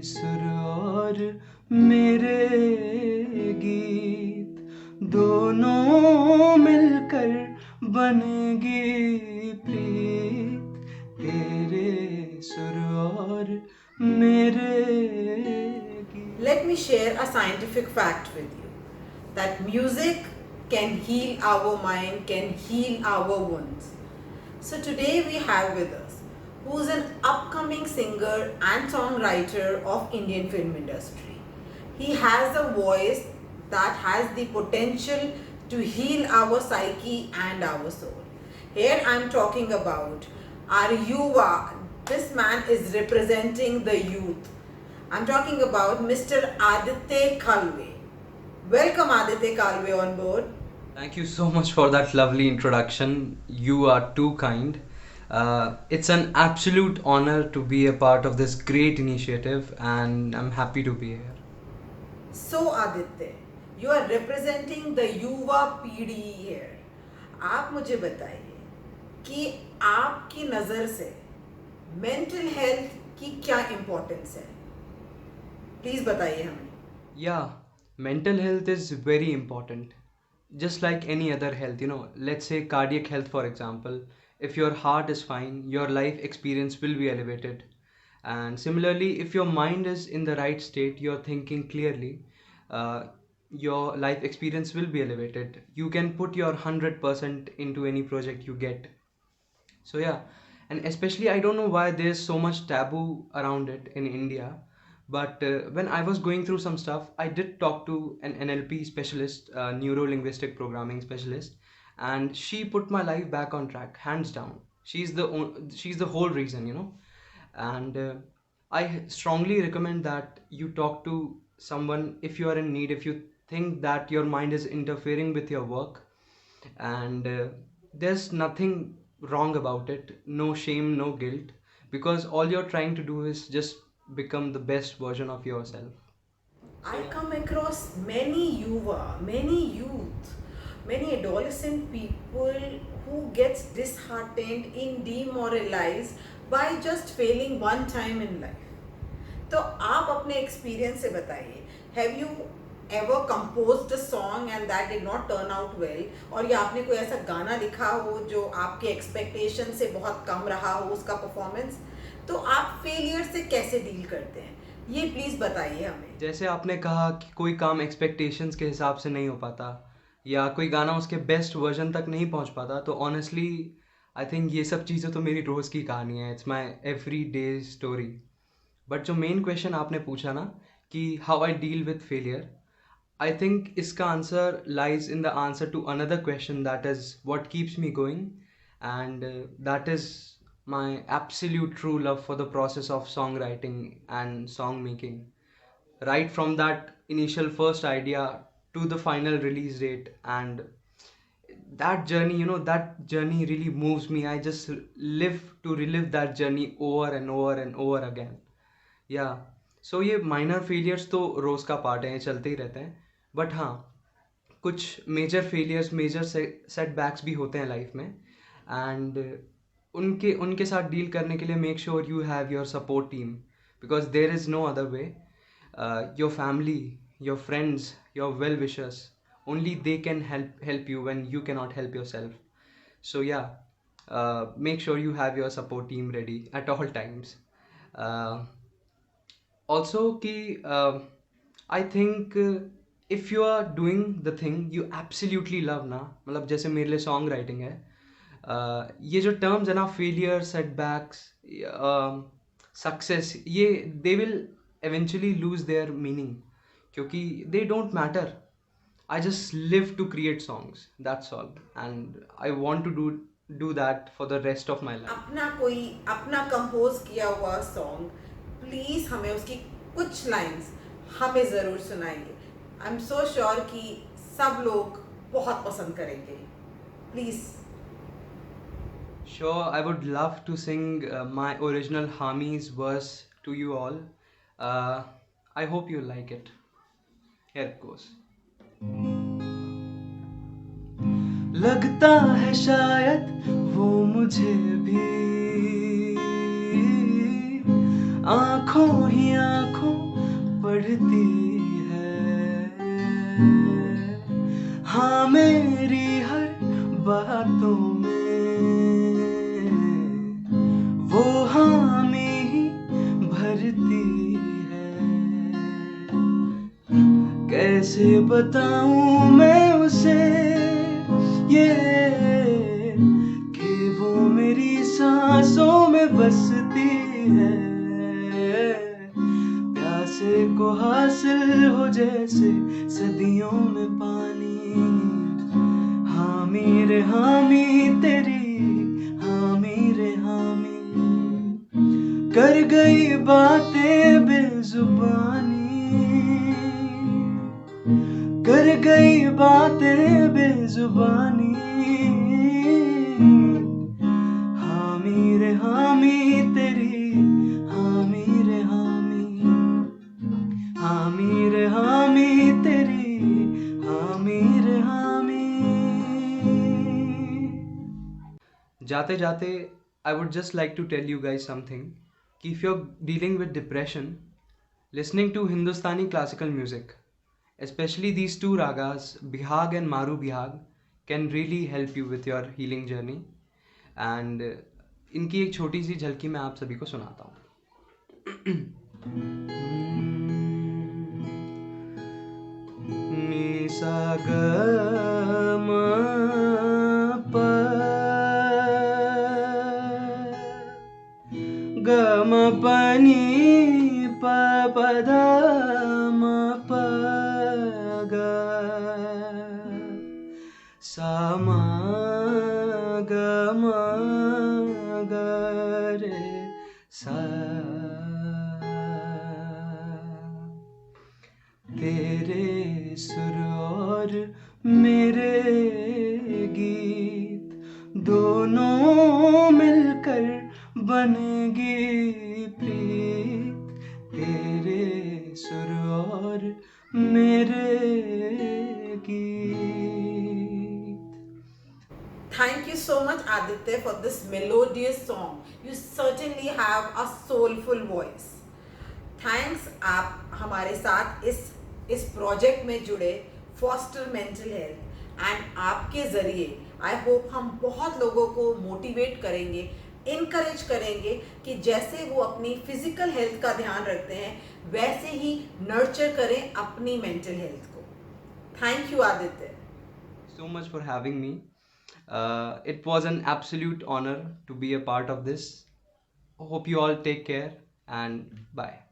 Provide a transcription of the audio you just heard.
सुर और मेरे गीत दोनों मिलकर बनेगी प्रीत तेरे सुर और मेरे गीत. Let me share a scientific fact with you that music can heal our mind, can heal our wounds. So today we have with us who's an upcoming singer and songwriter of Indian film industry. He has a voice that has the potential to heal our psyche and our soul. Here I'm talking about our Yuva. This man is representing the youth. I'm talking about Mr. Aditya Kalve. Welcome Aditya Kalve on board. Thank you so much for that lovely introduction. You are too kind. It's an absolute honor to be a part of this great initiative, and I'm happy to be here. So Aditya, you are representing the युवा पीढ़ी here. आप मुझे बताइए कि आपकी नज़र से mental health की क्या इम्पोर्टेंस है. प्लीज़ बताइए हमें. Yeah, mental health is very important. Just like any other health, let's say cardiac health, for example. If your heart is fine, your life experience will be elevated. And similarly, if your mind is in the right state, you're thinking clearly, uh, your life experience will be elevated. You can put your 100% into any project you get. So yeah, and especially I don't know why there's so much taboo around it in India. But when I was going through some stuff, I did talk to an NLP specialist, neuro linguistic programming specialist, and she put my life back on track, hands down. She's the whole reason, And I strongly recommend that you talk to someone if you are in need, if you think that your mind is interfering with your work, and there's nothing wrong about it, no shame, no guilt, because all you're trying to do is just become the best version of yourself. I come across many yuva, many youth, many adolescent people who gets disheartened and demoralized by just failing one time in life. तो आप अपने experience से बताइए, have you ever composed a song and that did not turn out well, और या आपने कोई ऐसा गाना लिखा हो जो आपके एक्सपेक्टेशन से बहुत कम रहा हो उसका परफॉर्मेंस, तो आप फेलियर से कैसे डील करते हैं, ये प्लीज़ बताइए हमें. जैसे आपने कहा कि कोई काम एक्सपेक्टेशंस के हिसाब से नहीं हो पाता, या कोई गाना उसके बेस्ट वर्जन तक नहीं पहुंच पाता, तो ऑनेस्टली आई थिंक ये सब चीज़ें तो मेरी रोज़ की कहानी है. It's my every day story. But जो मेन क्वेश्चन आपने पूछा ना, कि how I deal with failure, I think इसका answer lies in the answer to another question, that is what keeps me going, and that is my absolute true love for the process of songwriting and song making. Right from that initial first idea to the final release date, and that journey, that journey really moves me. I just live to relive that journey over and over and over again. या सो ये minor failures तो रोज़ का part है, ये चलते ही रहते हैं. But हाँ, कुछ मेजर फेलियर्स, मेजर सेटबैक्स भी होते हैं लाइफ में, एंड उनके उनके साथ डील करने के लिए make sure you have your support team, because there is no other way. Your family, your friends, your well wishers, only they can help you when you cannot help yourself. So yeah, make sure you have your support team ready at all times. Also कि I think if you are doing the thing you absolutely love ना, मतलब जैसे मेरे लिए song writing है, ये जो terms है ना, फेलियर, सेटबैक्स, सक्सेस, ये they will eventually lose their meaning, क्योंकि they don't matter. I just live to create songs, that's all, and I want to do that for the rest of my life. अपना compose किया हुआ song please हमें उसकी कुछ lines हमें ज़रूर सुनाइए. आई एम सो श्योर कि सब लोग बहुत पसंद करेंगे. Please. Sure, I would love to sing my original Hami's verse to you all. I hope you like it. Here it goes. लगता है शायद वो मुझे भी आंखों ही आंखों है। कैसे बताऊं मैं उसे ये कि वो मेरी सांसों में बसती है। प्यासे को हासिल हो जैसे सदियों में पानी, हामी रे हामी तेरी, हामी रे हामी। कर गई बातें बेजुबानी, कर गई बातें बेजुबानी। हामी रे हामी तेरी, हामी रे हामी, हामी रे हामी तेरी, हामी रे हामी। जाते जाते I would just like to tell you guys something कि if you're dealing with depression, listening to Hindustani classical music, especially these two ragas, Bihag and Maru Bihag, can really help you with your healing journey. And इनकी एक छोटी सी झलकी मैं आप सभी को सुनाता हूँ। नी सा ग म प ग म प नी प प ध म प ग सा म ग म ग रे सा। तेरे सुर और मेरे गीत दोनों मिलकर बनेगी प्रीत। तेरे सुर और मेरे गीत। Thank you so much, Aditya, for this melodious song. You certainly have a soulful voice. Thanks आप हमारे साथ इस प्रोजेक्ट में जुड़े, फॉस्टर मेंटल हेल्थ, एंड आपके ज़रिए आई होप हम बहुत लोगों को मोटिवेट करेंगे, इनकरेज करेंगे कि जैसे वो अपनी फिजिकल हेल्थ का ध्यान रखते हैं वैसे ही नर्चर करें अपनी मेंटल हेल्थ को। Thank you Aditya. So much for having me. It was an absolute honor to be a part of this. Hope you all take care and bye.